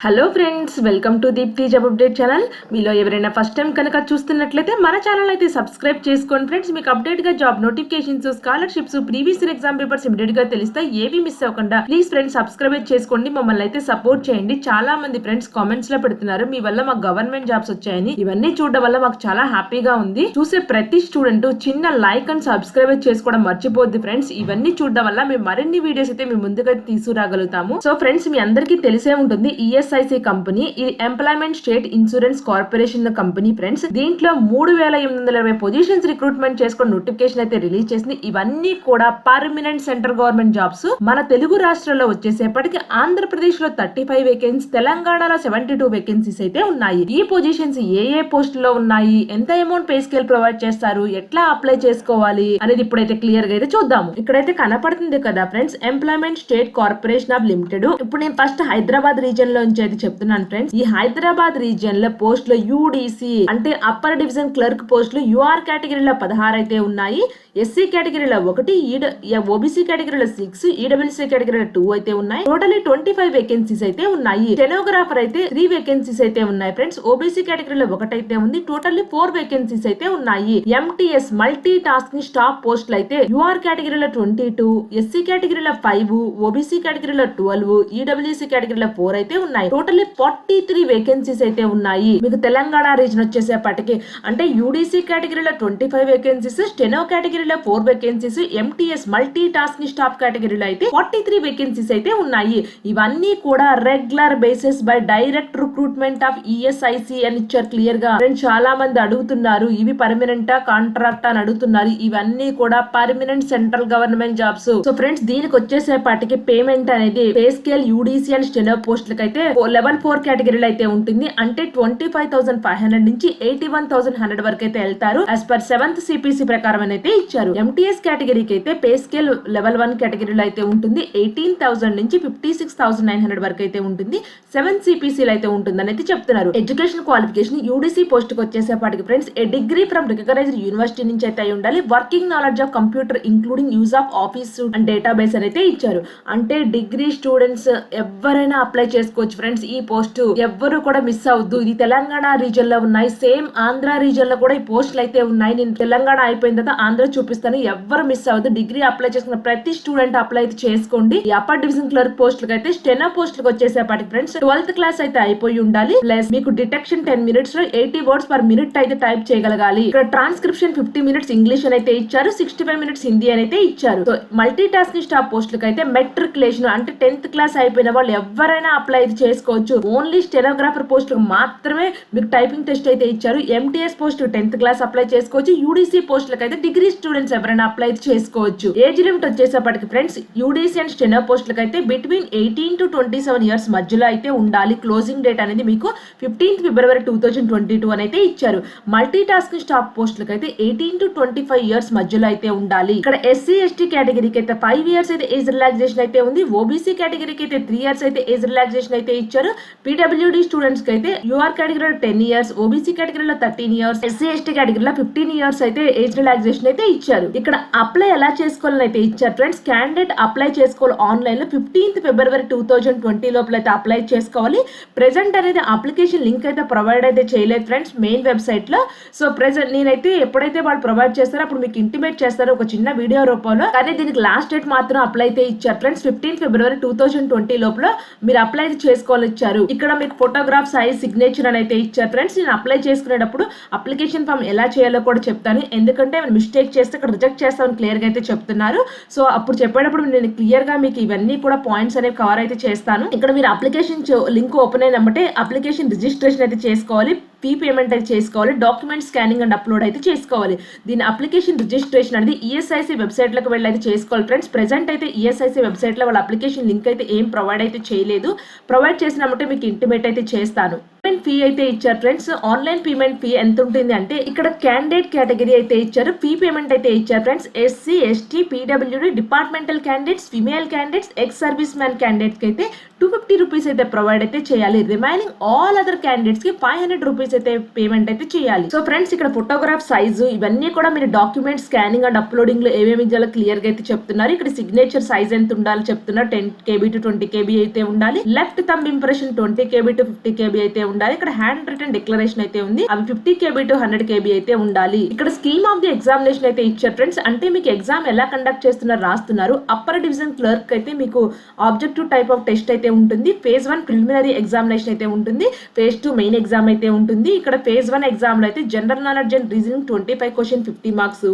Hello friends, welcome to Deepthi job update channel. మీలో ఎవరైనా first time కనుక చూస్తున్నట్లయితే మన ఛానల్ అయితే సబ్స్క్రైబ్ చేసుకోండి ఫ్రెండ్స్. మీకు అప్డేట్ గా job notifications, scholarships, previous year exam papers immediate గా తెలుస్తాయి. ఏవి మిస్ అవ్వకుండా ప్లీజ్ ఫ్రెండ్స్ సబ్స్క్రైబ్ చేసుకోండి. మమ్మల్ని అయితే సపోర్ట్ చేయండి. చాలా మంది ఫ్రెండ్స్ కామెంట్స్ లో పెడుతున్నారు మీ వల్ల మాకు గవర్నమెంట్ జాబ్స్ వచ్చాయని. ఇవన్నీ చూడడం వల్ల మాకు చాలా హ్యాపీగా ఉంది. చూసే ప్రతి స్టూడెంట్ చిన్న లైక్ అండ్ సబ్స్క్రైబ్ చేసుకోవడం మర్చిపోద్ది ఫ్రెండ్స్. ఇవన్నీ చూడడం వల్ల మేము మరిన్ని వీడియోస్ అయితే మీ ముందుగా తీసుకురాగలుగుతాము. సో ఫ్రెండ్స్, మీ అందరికీ తెలిసే ఉంటుంది ఈఎస్ఐసి కంపెనీ. ఇది employment state insurance corporation company friends. దీంట్లో 3820 పొజిషన్స్ రిక్రూట్మెంట్ చేసుకుని నోటిఫికేషన్ అయితే రిలీజ్ చేసింది. ఇవన్నీ కూడా పర్మనెంట్ సెంట్రల్ గవర్నమెంట్ జాబ్స్. మన తెలుగు రాష్ట్రాల్లో వచ్చేసేపటికి ఆంధ్రప్రదేశ్ లో 35 వేకెన్సీ, తెలంగాణలో 72 వేకెన్సీస్ అయితే ఉన్నాయి. ఈ పొజిషన్స్ ఏ పోస్ట్ లో ఉన్నాయి, ఎంత అమౌంట్ పే స్కేల్ ప్రొవైడ్ చేస్తారు, ఎట్లా అప్లై చేసుకోవాలి అనేది ఇప్పుడైతే క్లియర్ గా అయితే చూద్దాము. ఇక్కడైతే కనపడుతుంది కదా friends, employment state corporation of limited. ఇప్పుడు నేను ఫస్ట్ హైదరాబాద్ రీజియన్ లో నుంచి అయితే చెప్తున్నాను ఫ్రెండ్స్. ఈ హైదరాబాద్ రీజియన్ లో పోస్ట్ లో యూడిసి అంటే అప్పర్ డివిజన్ క్లర్క్ పోస్టులు యూఆర్ కేటగిరీలో 16 అయితే ఉన్నాయి. ఎస్సీ కేటగిరీలో 1, ఓబీసీ కేటగిరీలో 6, ఈడబ్ల్యూసీ కేటగిరీలో 2 అయితే ఉన్నాయి. టోటలీ 25 వేకెన్సీస్ అయితే ఉన్నాయి. స్టెనోగ్రాఫర్ అయితే 3 వేకెన్సీస్ అయితే ఉన్నాయి ఫ్రెండ్స్. ఓబీసీ కేటగిరీలో 1 అయితే ఉంది. టోటల్లీ 4 వేకెన్సీస్ అయితే ఉన్నాయి. ఎంటీఎస్ మల్టీ టాస్కింగ్ స్టాఫ్ పోస్టులు అయితే యూఆర్ కేటగిరీలో 22, ఎస్సీ కేటగిరీలో 5, ఓబీసీ కేటగిరీలో 12, ఈడబ్ల్యూసీ కేటగిరీలో 4 అయితే ఉన్నాయి. టోటల్లీ 43 వేకెన్సీస్ అయితే ఉన్నాయి. మీకు తెలంగాణ రీజన్ వచ్చేసేపటికి అంటే యూడీసీ కేటగిరీలో 25 వేకెన్సీస్, స్టెనో కేటగిరీలో 4 vacancies, MTS multi tasking staff కేటగిరీలో అయితే 43 వేకెన్సీస్ అయితే ఉన్నాయి. ఇవన్నీ కూడా regular basis by direct recruitment of ESIC అని ఇచ్చారు క్లియర్ గా. చాలా మంది అడుగుతున్నారు ఇవి పర్మనెంటా కాంట్రాక్ట్ అని అడుగుతున్నారు. ఇవన్నీ కూడా permanent central government jobs. So friends, దీనికి వచ్చేసేపటికి పేమెంట్ అనేది pay scale UDC and steno పోస్టులకు అయితే లెవెల్ 4 కేటగిరీలో అయితే ఉంటుంది. అంటే 25,500 నుంచి 81,100 వరకు అయితే వెళ్తారు. యాజ్ పర్ 7th సిపిసి ప్రకారం అయితే ఇచ్చారు. ఎంటీఎస్ కేటగిరీకి అయితే పే స్కేల్ లెవెల్ 1 కేటగిరీలో అయితే ఉంటుంది. 18,000 నుంచి 56,900 వరకు అయితే ఉంటుంది. 7th సిపిసిలో అయితే ఉంటుందని అయితే చెప్తున్నారు. ఎడ్యుకేషన్ క్వాలిఫికేషన్ యూడీసీ పోస్ట్ కి వచ్చేసేపటికి friends a degree from recognised university నుంచి అయితే అయి ఉండాలి. Working knowledge of computer including use of office and database అయితే ఇచ్చారు. అంటే డిగ్రీ స్టూడెంట్స్ ఎవరైనా అప్లై చేసుకోవచ్చు ఫ్రెండ్స్. ఈ పోస్ట్ ఎవ్వరు కూడా మిస్ అవద్దు. ఇది తెలంగాణ రీజన్ లో ఉన్నాయి. సేమ్ ఆంధ్ర రీజన్ లో కూడా ఈ పోస్టులు అయితే ఉన్నాయి. నేను తెలంగాణ అయిపోయిన తర్వాత ఆంధ్ర చూపిస్తాను. ఎవ్వరు మిస్ అవద్దు. డిగ్రీ అప్లై చేసుకున్న ప్రతి స్టూడెంట్ అప్లై అయితే చేసుకోండి. ఈ అప్పర్ డివిజన్ క్లర్క్ పోస్టులకు అయితే స్టెనో పోస్టులకు వచ్చేసేపటికి ఫ్రెండ్స్ 12th క్లాస్ అయితే అయిపోయి ఉండాలి. ప్లస్ మీకు డిటెక్షన్ 10 minutes లో 80 words per minute అయితే టైప్ చేయగలగాలి. ఇక్కడ ట్రాన్స్క్రిప్షన్ 50 minutes ఇంగ్లీష్ అని అయితే ఇచ్చారు. 65 minutes హిందీ అని అయితే ఇచ్చారు. సో మల్టీ టాస్కింగ్ స్టాఫ్ పోస్టులకు అయితే మెట్రికులేషన్ అంటే 10th క్లాస్ అయిపోయిన వాళ్ళు ఎవరైనా అప్లై అయితే చేసుకోవచ్చు. ఓన్లీ స్టెనోగ్రాఫర్ పోస్ట్ మాత్రమే మీకు టైపింగ్ టెస్ట్ అయితే ఇచ్చారు. MTS post 10th class apply చేసుకోవచ్చు. యూడీసీ పోస్టులకు అయితే డిగ్రీ స్టూడెంట్స్ ఎవరైనా అప్లై చేసుకోవచ్చు. ఏజ్ లిమిట్ వచ్చేసేపటికి ఫ్రెండ్స్ యూడీసీ అండ్ స్టెనో పోస్టులకు అయితే బిట్వీన్ 18 to 27 years మధ్యలో అయితే ఉండాలి. క్లోజింగ్ డేట్ అనేది మీకు 15th February 2022 అని అయితే ఇచ్చారు. మల్టీ టాస్కింగ్ స్టాఫ్ పోస్టులకు అయితే 18 to 25 years మధ్యలో అయితే ఉండాలి. ఇక్కడ ఎస్సీ ఎస్టీ కేటగిరీకి అయితే 5 years అయితే ఏజ్ రిలాక్సేషన్ అయితే ఉంది. ఓబీసీ కేటగిరీకి అయితే 3 years అయితే ఏజ్ రిలాక్సేషన్ అయితే ఇచ్చారు. పీడబ్ల్యూడీ స్టూడెంట్స్ కి అయితే యూఆర్ కేటగిరీలో 10 years, ఓబీసీ కేటగిరీలో 13 years, ఎస్సీ ఎస్టీ కేటగిరీలో 15 years అయితే ఏజ్ రిలాక్సేషన్ అయితే ఇచ్చారు. ఇక్కడ అప్లై ఎలా చేసుకోవాలని అయితే ఇచ్చారు ఫ్రెండ్స్. క్యాండిడేట్ అప్లై చేసుకోవాలి ఆన్లైన్ లో 15th February 2020 లోపల అయితే అప్లై చేసుకోవాలి. ప్రెసెంట్ అనేది అప్లికేషన్ లింక్ అయితే ప్రొవైడ్ అయితే చేయలేదు ఫ్రెండ్స్ మెయిన్ వెబ్సైట్ లో. సో ప్రెసెంట్ నేనైతే ఎప్పుడైతే వాళ్ళు ప్రొవైడ్ చేస్తారో అప్పుడు మీకు ఇంటిమేట్ చేస్తారు ఒక చిన్న వీడియో రూపంలో. కానీ దీనికి లాస్ట్ డేట్ మాత్రం అప్లై అయితే ఇచ్చారు ఫ్రెండ్స్. 15th February 2020 లోపల మీరు అప్లై చేసుకోవాలి ఇచ్చారు. ఇక్కడ మీకు ఫోటోగ్రాఫ్ సైజ్ సిగ్నేచర్ అని అయితే ఇచ్చారు ఫ్రెండ్స్. నేను అప్లై చేసుకునేటప్పుడు అప్లికేషన్ ఫామ్ ఎలా చేయాలో కూడా చెప్తాను. ఎందుకంటే మిస్టేక్ చేస్తే ఇక్కడ రిజెక్ట్ చేస్తామని క్లియర్ గా అయితే చెప్తున్నారు. సో అప్పుడు చెప్పేటప్పుడు నేను క్లియర్ గా మీకు ఇవన్నీ కూడా పాయింట్స్ అనేవి కవర్ అయితే చేస్తాను. ఇక్కడ మీరు అప్లికేషన్ లింక్ ఓపెన్ అయినప్పుడే అప్లికేషన్ రిజిస్ట్రేషన్ అయితే చేసుకోవాలి. ఫీ పేమెంట్ అయితే చేసుకోవాలి. డాక్యుమెంట్ స్కానింగ్ అండ్ అప్లోడ్ అయితే చేసుకోవాలి. దీని అప్లికేషన్ రిజిస్ట్రేషన్ అనేది ఈఎస్ఐసి వెబ్సైట్ లోకి వెళ్ళి అయితే చేసుకోవాలి ఫ్రెండ్స్. ప్రెసెంట్ అయితే ఈఎస్ఐసి వెబ్సైట్ లో వాళ్ళ అప్లికేషన్ లింక్ అయితే ఏం ప్రొవైడ్ అయితే చేయలేదు. ప్రొవైడ్ చేసినప్పుడు మీకు ఇంటిమేట్ అయితే చేస్తాను. పేమెంట్ ఫీ అయితే ఇచ్చారు ఫ్రెండ్స్. ఆన్లైన్ పేమెంట్ ఫీ ఎంత ఉంటుంది అంటే ఇక్కడ క్యాండిడేట్ కేటగిరీ అయితే ఇచ్చారు, ఫీ పేమెంట్ అయితే ఇచ్చారు friends. SC, ST, PWD, departmental candidates, female candidates, ex service man candidates కి అయితే 250 రూపీస్ అయితే ప్రొవైడ్ అయితే చేయాలి. రిమైనింగ్ ఆల్ అదర్ క్యాండిడేట్స్ కి 500 రూపీస్ అయితే పేమెంట్ అయితే చేయాలి. సో ఫ్రెండ్స్ ఇక్కడ ఫోటోగ్రాఫ్ సైజు ఇవన్నీ కూడా మీరు డాక్యుమెంట్ స్కానింగ్ అండ్ అప్లోడింగ్ లో ఏమేమి ఇవ్వాలో క్లియర్ గా అయితే చెప్తున్నారు. ఇక్కడ సిగ్నేచర్ సైజ్ ఎంత ఉండాలి చెప్తున్నారు. 10 KB to 20 KB అయితే ఉండాలి. Left thumb impression 20 KB to 50 KB అయితే ఉండాలి. ఇక్కడ హ్యాండ్ రిటన్ డిక్లరేషన్ అయితే ఉంది, అవి 50 KB to 100 KB అయితే ఉండాలి. ఇక్కడ స్కీమ్ ఆఫ్ ది ఎగ్జామినేషన్ అయితే ఇచ్చారు ఫ్రెండ్స్. అంటే మీకు ఎగ్జామ్ ఎలా కండక్ట్ చేస్తున్నారు రాస్తున్నారు. అప్పర్ డివిజన్ క్లర్క్ అయితే మీకు ఆబ్జెక్టివ్ టైప్ ఆఫ్ టెస్ట్ అయితే ఉంటుంది. phase 1 ప్రిలిమినరీ ఎగ్జామినేషన్ అయితే ఉంటుంది. phase 2 మెయిన్ ఎగ్జామ్ అయితే ఉంటుంది. ఇక్కడ phase 1 ఎగ్జామ్ లో అయితే general knowledge and reasoning 25 question 50 marks,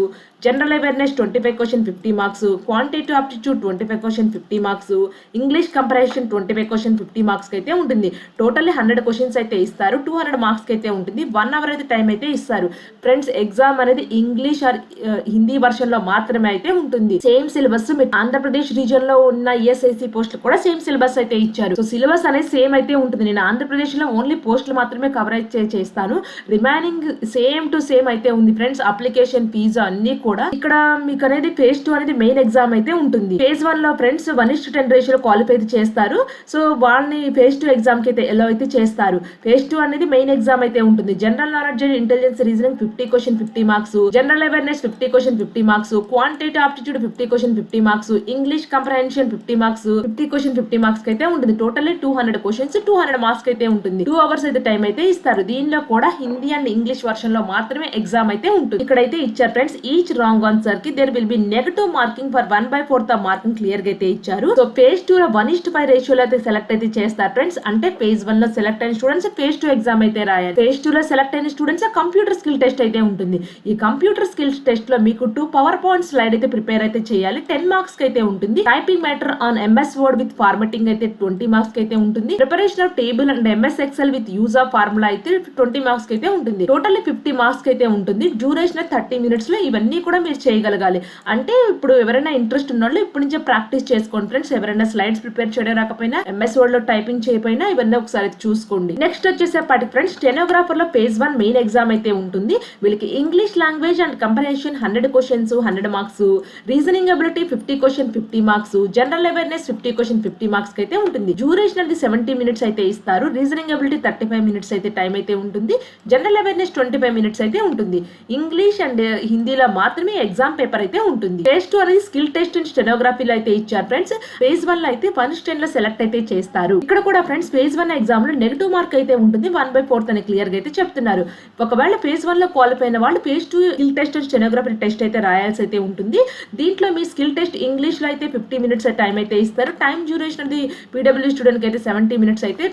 general awareness 25 question 50 marks, quantitative aptitude 25 question 50 marks, English comprehension 25 question 50 marks అయితే ఉంటుంది. టోటల్లీ 100 క్వశ్చన్స్ అయితే ఇస్తారు. 200 మార్క్స్ అయితే ఉంటుంది. 1 అవర్ అయితే టైం అయితే ఇస్తారు ఫ్రెండ్స్. ఎగ్జామ్ అనేది ఇంగ్లీష్ ఆర్ హిందీ వర్షన్ లో మాత్రమే అయితే ఉంటుంది. సేమ్ సిలబస్ ఆంధ్రప్రదేశ్ రీజన్ లో ఉన్న ఈఎస్ఐసి పోస్టులు కూడా సేమ్ సిలబస్ అయితే ఇచ్చారు. సో సిలబస్ అనేది సేమ్ అయితే ఉంటుంది. నేను ఆంధ్రప్రదేశ్ లో ఓన్లీ పోస్టులు మాత్రమే కవరేజ్ చేస్తాను. రిమైనింగ్ సేమ్ టు సేమ్ అయితే ఉంది ఫ్రెండ్స్. అప్లికేషన్ ఫీజు అన్ని కూడా ఇక్కడ మీకు అనేది phase 2 అనేది మెయిన్ ఎగ్జామ్ అయితే ఉంటుంది. phase 1 లో ఫ్రెండ్స్ 1:10 రేషియోలో క్వాలిఫై అయితే చేస్తారు. సో వాళ్ళని phase 2 ఎగ్జామ్ కి అయితే ఎలా అయితే చేస్తారు. phase 2 అనేది మెయిన్ ఎగ్జామ్ అయితే ఉంటుంది. General knowledge and intelligence reasoning 50 question 50 marks, general awareness 50 question 50 marks, quantitative aptitude 50 question 50 marks, English comprehension 50 marks, 50 question 50 marks అయితే ఉంటుంది. టోటల్లీ 200 క్వశ్చన్స్ 200 మార్క్స్ అయితే ఉంటుంది. 2 అవర్స్ అయితే టైం అయితే ఇస్తారు. దీనిలో కూడా హిందీ అండ్ ఇంగ్లీష్ వర్షన్ లో మాత్రమే ఎగ్జామ్ అయితే ఉంటుంది. ఇక్కడైతే ఇచ్చారు ఫ్రెండ్స్. ఈచ్ రాంగ్ ఆన్సర్ కి there will be negative marking for 1/4 of marking clear గా అయితే ఇచ్చారు. సో phase 2 లో 1:5 రేషియోలో అయితే సెలెక్ట్ అయితే చేస్తారు ఫ్రెండ్స్. అంటే phase 1 లో సెలెక్ట్ అయిన స్టూడెంట్స్ phase 2 ఎగ్జామ్ అయితే రాయాలి. phase 2 లో సెలెక్ట్ అయిన స్టూడెంట్స్ కంప్యూటర్ స్కిల్ టెస్ట్ అయితే ఉంటుంది. ఈ కంప్యూటర్ స్కిల్స్ టెస్ట్ లో మీకు 2 పవర్ పాయింట్ స్లైడ్ అయితే ప్రిపేర్ అయితే చేయాలి. 10 మార్క్స్ కి అయితే ఉంటుంది. Typing matter on MS word with formatting అయితే 20 మార్క్స్ కి అయితే ఉంటుంది. Preparation of table and MS excel with use of formula అయితే 20 మార్క్స్ కి అయితే ఉంటుంది. టోటల్లీ 50 మార్క్స్ కి అయితే ఉంటుంది. డ్యూరేషన్ 30 మినిట్స్ లో ఇవన్నీ కూడా మీరు చేయగలగాలి. అంటే ఇప్పుడు ఎవరైనా ఇంట్రెస్ట్ ఉన్న వాళ్ళు ఇప్పటి నుంచే ప్రాక్టీస్ చేసుకోండి ఫ్రెండ్స్. ఎవరైనా స్లైడ్స్ ప్రిపేర్ చేయడం రాకపోయినా, MS వర్డ్ లో టైపింగ్ చేయకపోయినా ఇవన్నీ ఒకసారి చూసుకోండి. నెక్స్ట్ వచ్చేసేపటికి ఫ్రెండ్స్ స్టెనోగ్రాఫర్ లో phase 1 మెయిన్ ఎగ్జామ్ అయితే ఉంటుంది. వీళ్ళకి English language and comprehension 100 questions 100 marks, reasoning ability 50 question 50 marks, general awareness 50 question 50 marks అయితే ఉంటుంది. డ్యూరేషన్ అనేది 70 మినిట్స్ అయితే ఇస్తారు. రీజనింగ్ అబిలిటీ 35 మినిట్స్ అయితే టైం అయితే ఉంటుంది. జనరల్ అవేర్నెస్ 25 మినిట్స్ అయితే ఉంటుంది. ఇంగ్లీష్ అండ్ హిందీలో మాత్రమే ఎగ్జామ్ పేపర్ అయితే ఉంటుంది. phase 2 అనేది స్కిల్ టెస్ట్ అండ్ స్టెనోగ్రఫీలో అయితే ఇచ్చారు ఫ్రెండ్స్. phase 1 లో అయితే 1:10 లో సెలెక్ట్ అయితే చేస్తారు. ఇక్కడ కూడా ఫ్రెండ్స్ phase 1 ఎగ్జామ్ లో నెగటివ్ మార్క్ అయితే ఉంటుంది. 1/4 అని క్లియర్ గా అయితే చెప్తున్నారు. ఒకవేళ phase 1 లో క్వాలిఫై అయిన వాళ్ళు phase 2 skill test and stenography test అయితే రాయాల్సి అయితే ఉంటుంది. దీంట్లో మీ స్కిల్ టెస్ట్ ఇంగ్లీష్ లో అయితే 50 మినిట్స్ టైం అయితే ఇస్తారు. టైం డ్యూరేషన్ అనేది PW స్టూడెంట్ కి అయితే 70 మినిట్స్ అయితే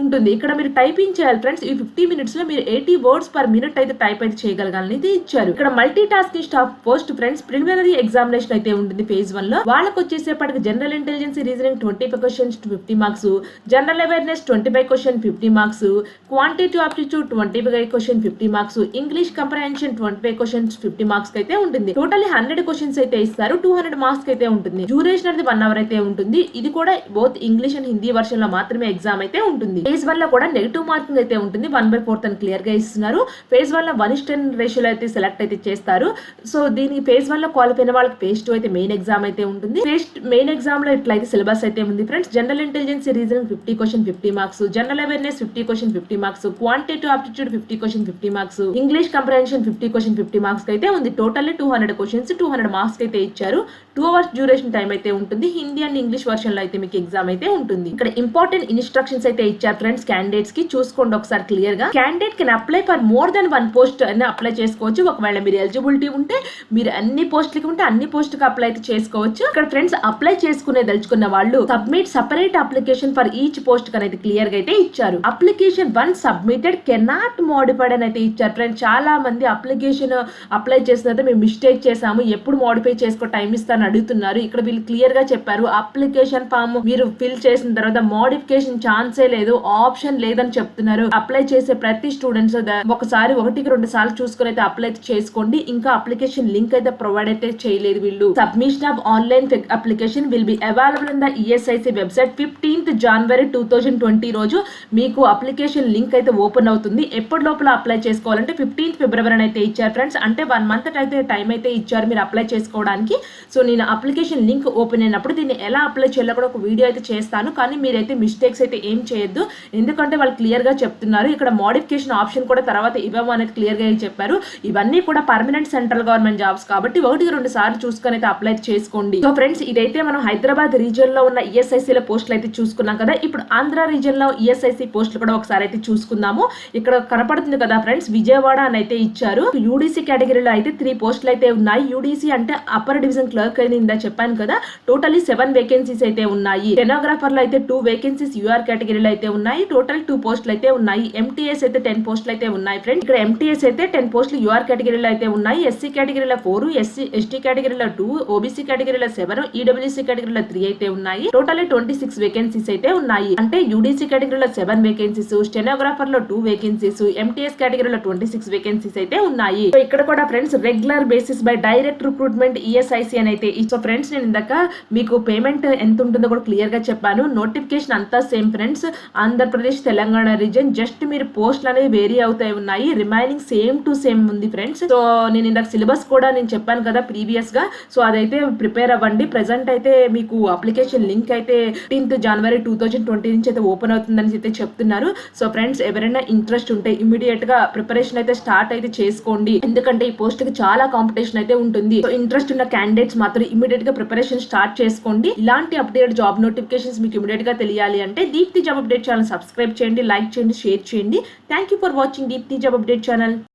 ఉంటుంది. ఇక్కడ మీరు టైపింగ్ చేయాలి ఫ్రెండ్స్. ఈ 50 మినిట్స్ లో మీరు 80 వర్డ్స్ పర్ మినిట్ అయితే టైప్ అయితే చేయగలగాలని ఇచ్చారు. ఇక్కడ multi tasking staff post friends preliminary examination అయితే ఉంటుంది phase 1 లో. వాళ్ళకి వచ్చేసేపటికి general intelligence reasoning 25 questions 50 marks, general awareness 25 question 50 marks, quantitative aptitude 25 question 50 marks, English comprehension 25 questions 50 marks అయితే ఉంటుంది. టోటల్లీ 100 క్వశ్చన్స్ అయితే ఇస్తారు. 200 మార్క్స్ అయితే ఉంటుంది. డ్యూరేషన్ అనేది 1 అవర్ అయితే ఉంటుంది. ఇది కూడా both English and Hindi version లో మాత్రమే ఎగ్జామ్ అయితే ఉంటుంది. phase 1 లో కూడా నెగటివ్ మార్కింగ్ అయితే ఉంటుంది. 1/4 అని క్లియర్ గా ఇస్తున్నారు. phase 1 లో 1:10 రేషియోలో అయితే సెలెక్ట్ అయితే చేస్తారు. సో దీనికి phase 1 లో క్వాలిఫై అయిన వాళ్ళకి phase 2 అయితే మెయిన్ ఎగ్జామ్ అయితే ఉంటుంది. మెయిన్ ఎగ్జామ్ లో ఇట్లయితే సిలబస్ అయితే ఉంది friends. General intelligence reasoning 50 question 50 marks, general awareness 50 question 50 marks, quantitative aptitude 50 question 50 marks, English comprehension 50 question 50 marks అయితే ఉంది. టోటల్లీ 200 క్వశ్చన్స్ 200 మార్క్స్ అయితే ఇచ్చారు. 2 అవర్స్ డ్యూరేషన్ టైం అయితే ఉంటుంది. హిందీ అండ్ ఇంగ్లీష్ వర్షన్ లో అయితే మీకు ఎగ్జామ్ అయితే ఉంటుంది. ఇక్కడ ఇంపార్టెంట్ ఇన్స్ట్రక్షన్స్ అయితే ఇచ్చారు ఫ్రెండ్స్ క్యాండిడేట్స్ కి. చూసుకోండి ఒకసారి క్లియర్ గా. Candidate can apply for more than 1 post అని అప్లై చేసుకోవచ్చు. ఒకవేళ మీరు ఎలిజిబిలిటీ ఉంటే మీరు అన్ని పోస్టులకి ఉంటే అన్ని పోస్టులకు అప్లై అయితే చేసుకోవచ్చు. ఇక్కడ ఫ్రెండ్స్ అప్లై చేసుకునే దలుచుకున్న వాళ్ళు submit separate application for each post అనేది క్లియర్ గా అయితే ఇచ్చారు. అప్లికేషన్ 1 సబ్మిటెడ్ కెనాట్ మోడిఫైడ్ అని అయితే ఇచ్చారు ఫ్రెండ్స్. చాలా మంది అప్లికేషన్ అప్లై చేసిన మేము మిస్టేక్ చేసాము, ఎప్పుడు మోడిఫై చేసుకో టైం ఇస్తాను అని అడుగుతున్నారు. ఇక్కడ వీళ్ళు క్లియర్ గా చెప్పారు, అప్లికేషన్ ఫామ్ మీరు ఫిల్ చేసిన తర్వాత మోడిఫికేషన్ ఛాన్సే లేదు, ఆప్షన్ లేదని చెప్తున్నారు. అప్లై చేసే ప్రతి స్టూడెంట్స్ ఒకసారి 1-2 సార్లు చూసుకుని అయితే అప్లై చేసుకోండి. ఇంకా అప్లికేషన్ లింక్ అయితే ప్రొవైడ్ అయితే చేయలేదు వీళ్ళు. Submission of online application will be available in the ESIC website 15th January 2020 రోజు మీకు అప్లికేషన్ లింక్ అయితే ఓపెన్ అవుతుంది. ఎప్పటి లోపల అప్లై చేసుకోవాలంటే 15th February అయితే ఇచ్చారు ఫ్రెండ్స్. అంటే 1 month అయితే టైం అయితే ఇచ్చారు మీరు అప్లై చేసుకోవడానికి. సో నేను అప్లికేషన్ లింక్ ఓపెన్ అయినప్పుడు దీన్ని ఎలా అప్లై చేయాలో కూడా ఒక వీడియో అయితే చేస్తాను. కానీ మీరైతే మిస్టేక్స్ అయితే ఏం చేయొద్దు, ఎందుకంటే వాళ్ళు క్లియర్ గా చెప్తున్నారు. ఇక్కడ మోడిఫికేషన్ ఆప్షన్ కూడా తర్వాత ఇవ్వము అనేది క్లియర్ గా చెప్పారు. ఇవన్నీ కూడా పర్మనెంట్ సెంట్రల్ గవర్నమెంట్ జాబ్స్ కాబట్టి 1-2 సార్లు చూసుకొని అయితే అప్లై చేసుకోండి. సో ఫ్రెండ్స్, ఇదైతే మనం హైదరాబాద్ రీజియన్ లో ఉన్న ఈఎస్ఐసీల పోస్టులు అయితే చూసుకున్నాం కదా. ఇప్పుడు ఆంధ్ర రీజియన్ లో ఈఎస్ఐసి పోస్టులు కూడా ఒకసారి అయితే చూసుకుందాము. ఇక్కడ కనపడుతుంది కదా ఫ్రెండ్స్, విజయవాడ అని అయితే ఇచ్చారు. యూడీసీ కేటగిరీలో అయితే 3 పోస్టులు అయితే ఉన్నాయి. యూడీసీ అంటే అప్పర్ డివిజన్ క్లర్క్ అని ఇందా చెప్పాను కదా. టోటలీ 7 వేకెన్సీస్ అయితే ఉన్నాయి. స్టెనోగ్రాఫర్ లో అయితే 2 వేకెన్సీస్ యూఆర్ కేటగిరీలో అయితే ఉన్నాయి. టోటల్ 2 పోస్టులు అయితే ఉన్నాయి. ఎంటీఎస్ అయితే 10 పోస్టులు అయితే ఉన్నాయి ఫ్రెండ్స్. ఇక్కడ ఎంటీఎస్ అయితే 10 పోస్టులు యూఆర్ కేటగిరీలో అయితే ఉన్నాయి. ఎస్సీ కేటగిరీలో 4, ఎస్టీ కేటగిరీలో 2, ఓబీసీ కేటగిరీలో 7, ఈడబ్ల్యూసీ కేటగిరీలో 3 అయితే ఉన్నాయి. టోటల్ 26 వేకెన్సీస్ అయితే ఉన్నాయి. అంటే యూడీసీ కేటగిరీలో 7 వేకెన్సీస్, స్టెనోగ్రాఫర్ లో 2 వేకెన్సీస్, ఎంటీఎస్ కేటగిరీలో 26 వేకెన్సీస్ అయితే ఉన్నాయి. సో ఇక్కడ కూడా friends regular basis by direct recruitment ESIC అని అయితే. సో ఫ్రెండ్స్, నేను ఇందాక మీకు పేమెంట్ ఎంత ఉంటుందో కూడా క్లియర్ గా చెప్పాను. నోటిఫికేషన్ అంతా same friends. Andhra Pradesh, Telangana reason, just మీరు పోస్టులు అనేవి వేరీ అవుతాయి ఉన్నాయి. రిమైనింగ్ సేమ్ టు సేమ్ ఉంది ఫ్రెండ్స్. సో నేను ఇందాక సిలబస్ కూడా నేను చెప్పాను కదా ప్రీవియస్ గా. సో అదైతే ప్రిపేర్ అవ్వండి. ప్రెసెంట్ అయితే మీకు అప్లికేషన్ లింక్ అయితే 15th January 2020 నుంచి అయితే ఓపెన్ అవుతుందని అయితే చెప్తున్నారు. సో ఫ్రెండ్స్, ఎవరైనా ఇంట్రెస్ట్ ఉంటే ఇమీడియట్ గా ప్రిపరేషన్ అయితే స్టార్ట్ అయితే చేసుకోండి, ఎందుకంటే ఈ పోస్ట్ కి చాలా కాంపిటీషన్ అయితే ఉంటుంది. సో ఇంట్రెస్ట్ ఉన్న క్యాండిడేట్స్ మాత్రం ఇమీడియట్ గా ప్రిపరేషన్ స్టార్ట్ చేసుకోండి. ఇలాంటి అప్డేట్ జాబ్ నోటిఫికేషన్స్ మీకు ఇమీడియట్ గా తెలియాలి అంటే Deepthi job update channel subscribe చేయండి, లైక్ చేయండి, షేర్ చేయండి. Thank you for watching Deepthi job update channel.